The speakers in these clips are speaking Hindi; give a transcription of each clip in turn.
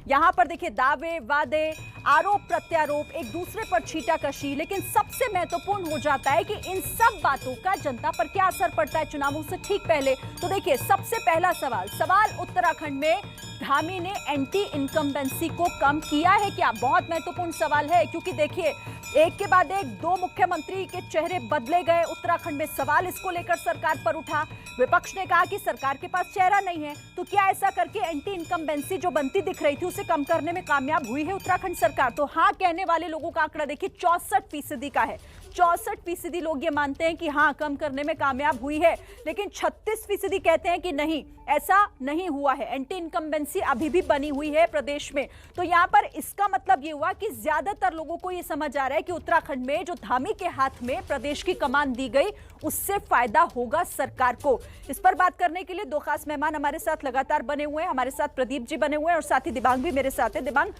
यहां पर देखिए दावे वादे, आरोप प्रत्यारोप, एक दूसरे पर छींटाकशी, लेकिन सबसे महत्वपूर्ण हो जाता है कि इन सब बातों का जनता पर क्या असर पड़ता है चुनावों से ठीक पहले। तो देखिए सबसे पहला सवाल उत्तराखंड में धामी ने एंटी इनकम्बेंसी को कम किया है क्या? बहुत महत्वपूर्ण सवाल है, क्योंकि देखिए एक के बाद एक दो मुख्यमंत्री के चेहरे बदले गए उत्तराखंड में। सवाल इसको लेकर सरकार पर उठा। विपक्ष ने कहा कि सरकार के पास चेहरा नहीं है, तो क्या ऐसा करके एंटी इनकम्बेंसी जो बनती दिख रही थी उसे कम करने में कामयाब हुई है उत्तराखंड सरकार? तो हाँ कहने वाले लोगों का आंकड़ा देखिए 64% का है। 64% लोग ये मानते हैं कि हाँ कम करने में कामयाब हुई है, लेकिन 36% कहते हैं कि नहीं, ऐसा नहीं हुआ है, एंटी इनकम्बेंसी अभी भी बनी हुई है प्रदेश में। तो यहाँ पर इसका मतलब ये हुआ कि ज्यादातर लोगों को ये समझ आ रहा है कि उत्तराखंड में जो धामी के हाथ में प्रदेश की कमान दी गई उससे फायदा होगा सरकार को। इस पर बात करने के लिए दो खास मेहमान हमारे साथ लगातार बने हुए हैं। हमारे साथ प्रदीप जी बने हुए हैं और साथ ही दिबांग भी मेरे साथ है। दिबांग,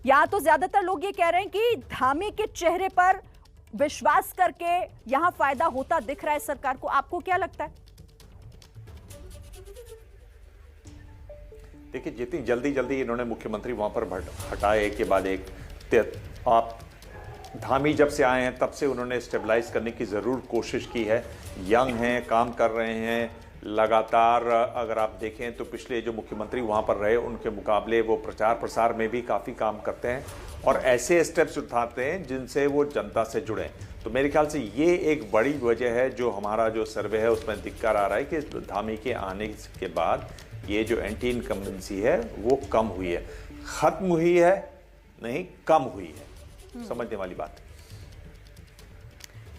यहाँ तो ज्यादातर लोग ये कह रहे हैं कि धामी के चेहरे पर विश्वास करके यहां फायदा होता दिख रहा है सरकार को, आपको क्या लगता है? देखिए जितनी जल्दी इन्होंने मुख्यमंत्री वहां पर हटाए एक के बाद एक, आप धामी जब से आए हैं तब से उन्होंने स्टेबलाइज करने की ज़रूर कोशिश की है। यंग हैं, काम कर रहे हैं लगातार। अगर आप देखें तो पिछले जो मुख्यमंत्री वहाँ पर रहे उनके मुकाबले वो प्रचार प्रसार में भी काफ़ी काम करते हैं और ऐसे स्टेप्स उठाते हैं जिनसे वो जनता से जुड़ें। तो मेरे ख्याल से ये एक बड़ी वजह है जो हमारा जो सर्वे है उसमें दिख कर आ रहा है कि धामी के आने के बाद ये जो एंटी इनकम्बेंसी है वो कम हुई है। ख़त्म हुई है नहीं, कम हुई है, समझने वाली बात है।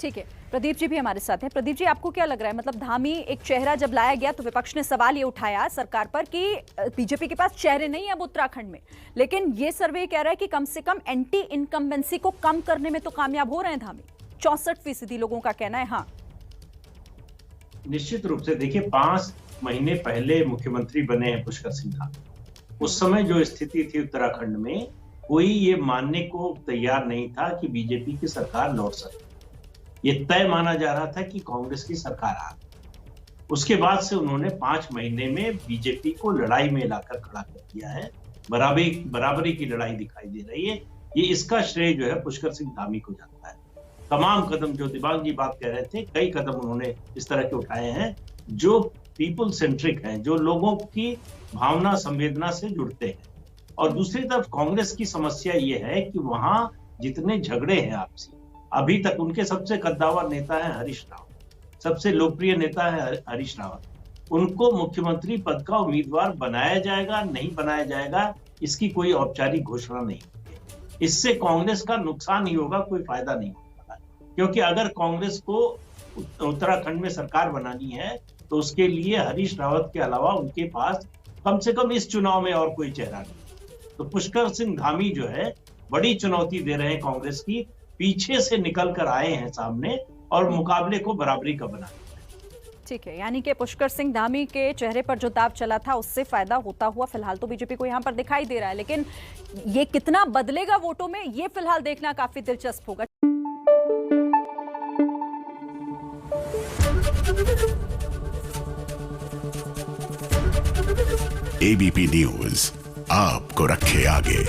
ठीक है, प्रदीप जी भी हमारे साथ हैं। प्रदीप जी, आपको क्या लग रहा है, मतलब धामी एक चेहरा जब लाया गया तो विपक्ष ने सवाल ये उठाया सरकार पर कि बीजेपी के पास चेहरे नहीं है अब उत्तराखंड में, लेकिन ये सर्वे कह रहा है कि कम से कम एंटी इनकम्बेंसी को कम करने में तो कामयाब हो रहे हैं धामी। 64% लोगों का कहना है। हाँ, निश्चित रूप से देखिए 5 महीने पहले मुख्यमंत्री बने हैं पुष्कर सिंह धामी। उस समय जो स्थिति थी उत्तराखंड में, कोई ये मानने को तैयार नहीं था कि बीजेपी की सरकार लौट सकती। ये तय माना जा रहा था कि कांग्रेस की सरकार आ गई। उसके बाद से उन्होंने 5 महीने में बीजेपी को लड़ाई में लाकर खड़ा कर दिया है। बराबरी की लड़ाई दिखाई दे रही है। ये इसका श्रेय जो है पुष्कर सिंह धामी को जाता है। तमाम कदम जो दिबांग जी बात कह रहे थे, कई कदम उन्होंने इस तरह के उठाए हैं जो पीपल सेंट्रिक हैं, जो लोगों की भावना संवेदना से जुड़ते हैं। और दूसरी तरफ कांग्रेस की समस्या ये है कि वहां जितने झगड़े हैं आपसी, अभी तक उनके सबसे कद्दावर नेता है हरीश रावत, सबसे लोकप्रिय नेता है हरीश रावत। उनको मुख्यमंत्री पद का उम्मीदवार बनाया जाएगा नहीं बनाया जाएगा, इसकी कोई औपचारिक घोषणा नहीं है। इससे कांग्रेस का नुकसान ही होगा, कोई फायदा नहीं होगा। क्योंकि अगर कांग्रेस को उत्तराखंड में सरकार बनानी है तो उसके लिए हरीश रावत के अलावा उनके पास कम से कम इस चुनाव में और कोई चेहरा नहीं। तो पुष्कर सिंह धामी जो है बड़ी चुनौती दे रहे हैं कांग्रेस की, पीछे से निकल कर आए हैं सामने और मुकाबले को बराबरी का बना। ठीक है, यानी कि पुष्कर सिंह धामी के चेहरे पर जो दाव चला था उससे फायदा होता हुआ फिलहाल तो बीजेपी को यहां पर दिखाई दे रहा है, लेकिन ये कितना बदलेगा वोटों में ये फिलहाल देखना काफी दिलचस्प होगा। एबीपी न्यूज आपको रखे आगे।